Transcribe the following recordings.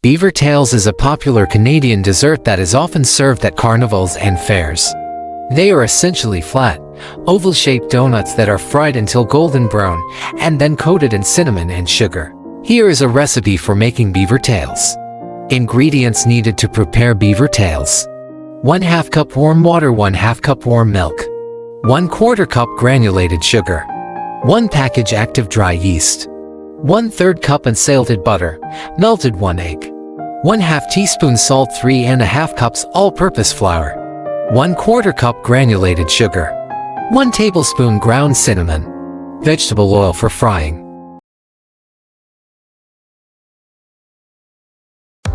Beaver Tails is a popular Canadian dessert that is often served at carnivals and fairs. They are essentially flat, oval-shaped donuts that are fried until golden brown and then coated in cinnamon and sugar. Here is a recipe for making Beaver Tails. Ingredients needed to prepare Beaver Tails: 1/2 cup warm water, 1/2 cup warm milk, 1/4 cup granulated sugar, 1 package active dry yeast, 1/3 cup unsalted butter, melted 1 egg, 1/2 teaspoon salt, 3½ cups all-purpose flour, 1/4 cup granulated sugar, 1 tablespoon ground cinnamon, vegetable oil for frying.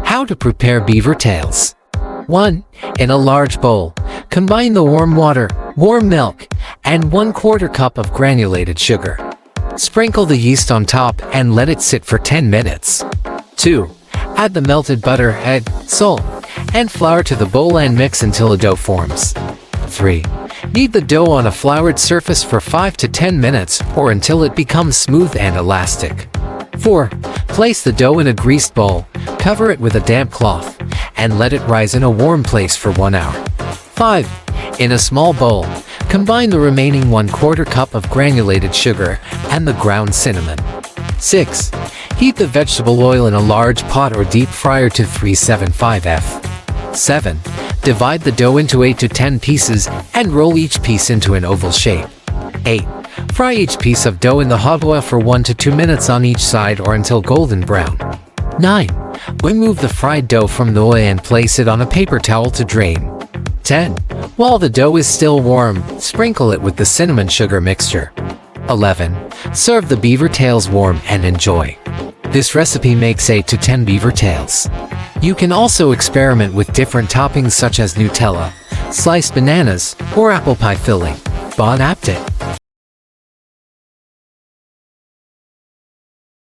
How to prepare Beaver Tails. 1. In a large bowl, combine the warm water, warm milk, and 1/4 cup of granulated sugar. Sprinkle the yeast on top and let it sit for 10 minutes. 2. Add the melted butter, egg, salt, and flour to the bowl and mix until a dough forms. 3. Knead the dough on a floured surface for 5 to 10 minutes or until it becomes smooth and elastic. 4. Place the dough in a greased bowl, cover it with a damp cloth, and let it rise in a warm place for 1 hour. 5. In a small bowl, combine the remaining 1/4 cup of granulated sugar and the ground cinnamon. 6. Heat the vegetable oil in a large pot or deep fryer to 375 F. 7. Divide the dough into 8 to 10 pieces and roll each piece into an oval shape. 8. Fry each piece of dough in the hot oil for 1 to 2 minutes on each side or until golden brown. 9. Remove the fried dough from the oil and place it on a paper towel to drain. 10. While the dough is still warm, sprinkle it with the cinnamon sugar mixture. 11. Serve the Beaver Tails warm and enjoy. This recipe makes 8 to 10 Beaver Tails. You can also experiment with different toppings such as Nutella, sliced bananas, or apple pie filling. Bon appetit!